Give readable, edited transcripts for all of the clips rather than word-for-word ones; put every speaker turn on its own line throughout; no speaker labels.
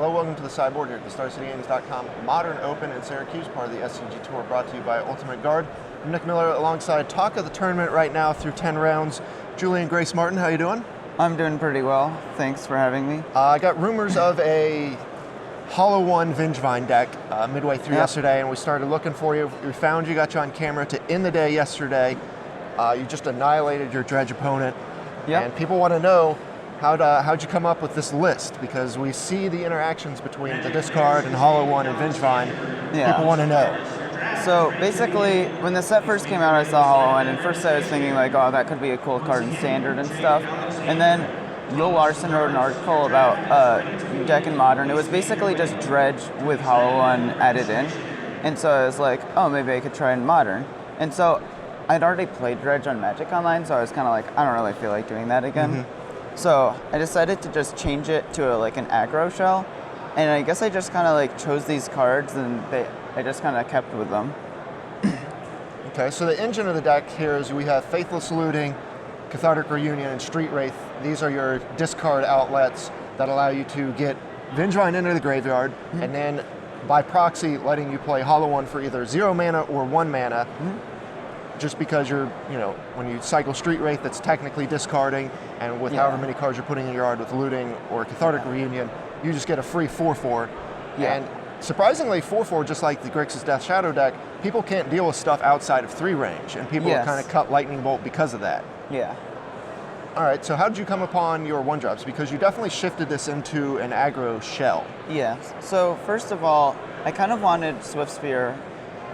Hello, welcome to the sideboard here at the StarCityGames.com Modern Open in Syracuse, part of the SCG Tour, brought to you by Ultimate Guard. I'm Nick Miller alongside talk of the tournament right now through 10 rounds. Julian, Grace Martin, how you doing?
I'm doing pretty well. Thanks for having me.
I got rumors of a Hollow One Vengevine deck midway through yesterday, and we started looking for you. We found you, got you on camera to end the day yesterday. You just annihilated your Dredge opponent. And people want to know, how'd you come up with this list? Because we see the interactions between the discard and Hollow One and Vengevine. People want to know.
So basically, when the set first came out, I saw Hollow One, and first I was thinking like, oh, that could be a cool card in Standard and stuff. And then Will Larson wrote an article about deck in Modern. It was basically just Dredge with Hollow One added in. And so I was like, oh, maybe I could try in Modern. And so I'd already played Dredge on Magic Online, so I was kind of like, I don't really feel like doing that again. So I decided to just change it to like an aggro shell, and I guess I just kind of like chose these cards, and I just kind of kept with them.
Okay, so the engine of the deck here is we have Faithless Looting, Cathartic Reunion, and Street Wraith. These are your discard outlets that allow you to get Vengevine into the graveyard, and then by proxy letting you play Hollow One for either 0 mana or 1 mana. Just because you're, when you cycle Street Wraith, that's technically discarding, and with however many cards you're putting in your yard with Looting or Cathartic Reunion, you just get a free 4/4. And surprisingly, 4/4, just like the Grixis Death Shadow deck, people can't deal with stuff outside of 3 range, and people are kind of cut Lightning Bolt because of that. All right, so how did you come upon your 1-drops? Because you definitely shifted this into an aggro shell.
So first of all, I kind of wanted Swift Spear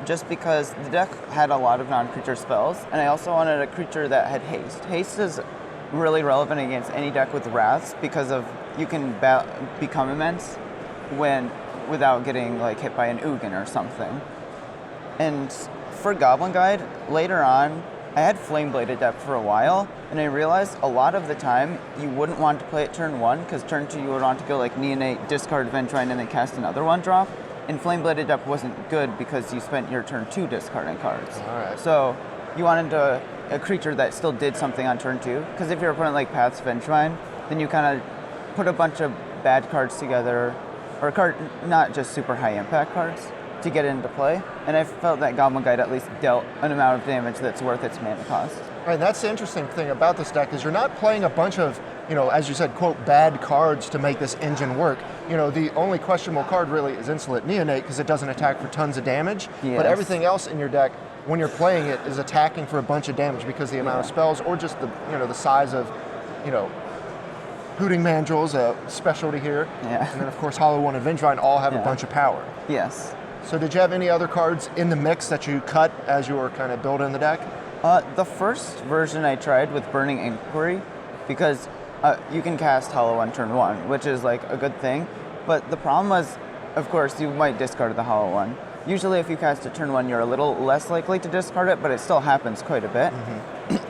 just because the deck had a lot of non-creature spells, and I also wanted a creature that had haste. Haste is really relevant against any deck with wraths because of you can become immense without getting like hit by an Ugin or something. And for Goblin Guide, later on, I had Flame-Blade Adept for a while, and I realized a lot of the time you wouldn't want to play it turn 1, because turn 2 you would want to go like Neonate, discard Vengevine, and then cast another 1-drop. And Flame-Blade Adept wasn't good because you spent your turn 2 discarding cards. So you wanted a creature that still did something on turn 2, because if your opponent like Paths Vengevine, then you kind of put a bunch of bad cards together, or not just super high impact cards, to get into play. And I felt that Goblin Guide at least dealt an amount of damage that's worth its mana cost.
Right, that's the interesting thing about this deck is you're not playing a bunch of, as you said, quote, bad cards to make this engine work. The only questionable card really is Insolent Neonate because it doesn't attack for tons of damage, but everything else in your deck, when you're playing it, is attacking for a bunch of damage because the amount of spells or just the, the size of, Hooting Mandrill's a specialty here. And then of course Hollow One and Vengevine all have a bunch of power. So did you have any other cards in the mix that you cut as you were kind of building the deck?
The first version I tried with Burning Inquiry, because you can cast Hollow One turn 1, which is like a good thing. But the problem was, of course, you might discard the Hollow One. Usually if you cast it turn 1, you're a little less likely to discard it, but it still happens quite a bit.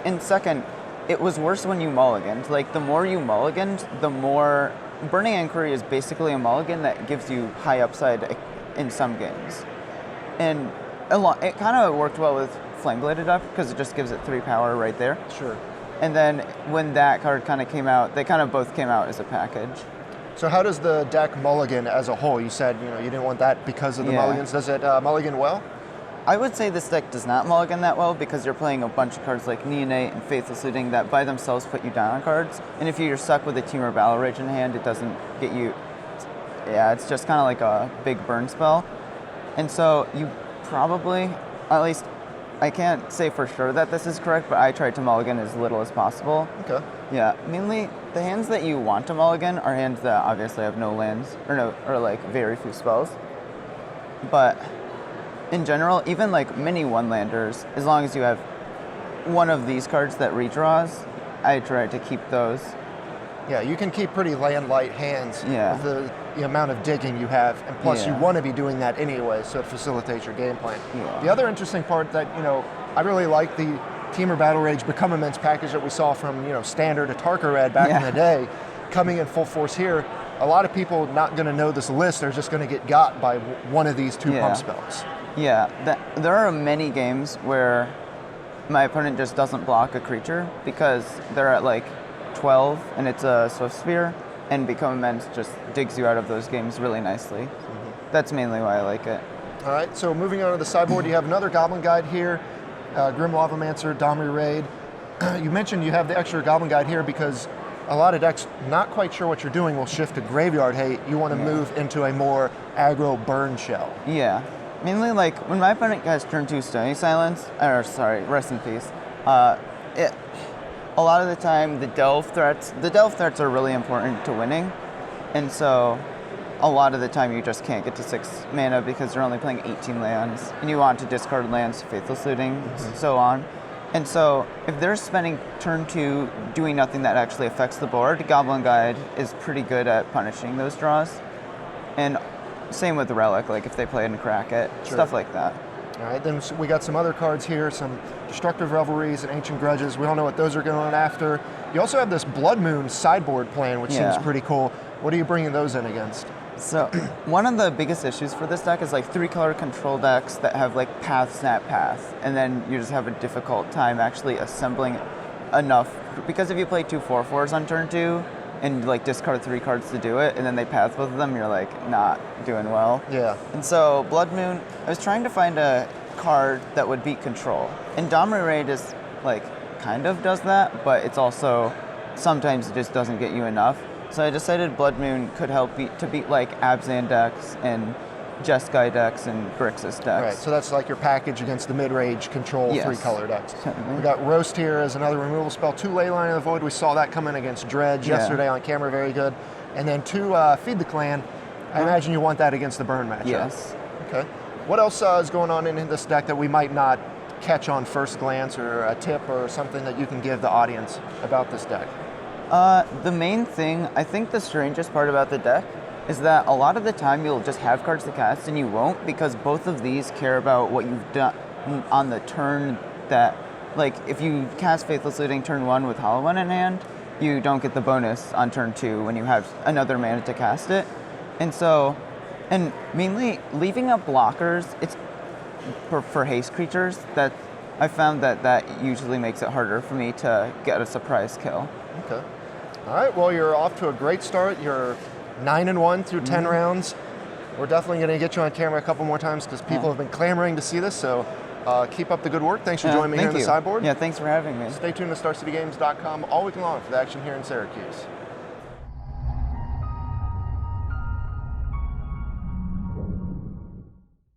And second, it was worse when you mulliganed. Like, the more you mulliganed, the more... Burning Inquiry is basically a mulligan that gives you high upside in some games. And it kind of worked well with Flame-Blade Adept, because it just gives it 3 power right there. And then when that card kind of came out, they kind of both came out as a package.
So how does the deck mulligan as a whole? You said you didn't want that because of the mulligans. Does it mulligan well?
I would say this deck does not mulligan that well because you're playing a bunch of cards like Neonate and Faithless Looting that by themselves put you down on cards. And if you're stuck with a Temur Battle Rage in hand, it doesn't get you... it's just kind of like a big burn spell. And so you probably, at least I can't say for sure that this is correct, but I tried to mulligan as little as possible. Mainly the hands that you want to mulligan are hands that obviously have no lands or like very few spells. But in general, even like mini 1-landers, as long as you have one of these cards that redraws, I try to keep those.
You can keep pretty land-light hands with the amount of digging you have, and plus you want to be doing that anyway, so it facilitates your game plan. The other interesting part that, I really like the Temur Battle Rage Become Immense package that we saw from, Standard to Tarka Red back in the day, coming in full force here. A lot of people not going to know this list, they're just going to get got by one of these 2 pump spells.
There are many games where my opponent just doesn't block a creature because they're at like 12 and it's a Swift Spear, and Become Immense just digs you out of those games really nicely. That's mainly why I like it.
All right, so moving on to the sideboard, you have another Goblin Guide here, Grim Lavamancer, Domri Raid. You mentioned you have the extra Goblin Guide here because a lot of decks not quite sure what you're doing will shift to Graveyard Hate. You want to move into a more aggro burn shell.
Yeah. Mainly, like, when my opponent has turn 2 Stony Silence, or sorry, Rest in Peace, a lot of the time the delve threats are really important to winning, and so a lot of the time you just can't get to 6 mana because they're only playing 18 lands, and you want to discard lands, Faithless Looting, so on. And so if they're spending turn 2 doing nothing that actually affects the board, Goblin Guide is pretty good at punishing those draws. And same with the Relic, like if they play and crack it, stuff like that.
All right, then we got some other cards here, some Destructive Revelries and Ancient Grudges. We don't know what those are going after. You also have this Blood Moon sideboard plan, which seems pretty cool. What are you bringing those in against?
So one of the biggest issues for this deck is like 3-color control decks that have like path, snap, path, and then you just have a difficult time actually assembling enough. Because if you play 2 4/4s on turn 2 and like discard 3 cards to do it, and then they path both of them, you're like not doing well.
Yeah.
And so Blood Moon, I was trying to find a card that would beat control, and Domri Raid is like kind of does that, but it's also sometimes it just doesn't get you enough. So I decided Blood Moon could help beat like Abzan decks and Jeskai decks and Grixis decks.
Right, so that's like your package against the mid-range control 3-color decks. We got Roast here as another removal spell, 2 Leyline of the Void. We saw that come in against Dredge yesterday on camera, very good. And then 2 Feed the Clan. I imagine you want that against the burn matchup.
Yes.
Okay. What else is going on in this deck that we might not catch on first glance, or a tip or something that you can give the audience about this deck?
The main thing, I think the strangest part about the deck is that a lot of the time you'll just have cards to cast and you won't, because both of these care about what you've done on the turn that, like if you cast Faithless Looting turn 1 with Hollow One in hand, you don't get the bonus on turn 2 when you have another mana to cast it. And so, and mainly leaving up blockers, it's for haste creatures, that I found that usually makes it harder for me to get a surprise kill.
Okay. All right, well, you're off to a great start. You're 9-1 through 10 rounds. We're definitely going to get you on camera a couple more times because people have been clamoring to see this, so keep up the good work. Thanks for joining me here on the sideboard.
Yeah, thanks for having me.
Stay tuned to StarCityGames.com all week long for the action here in Syracuse.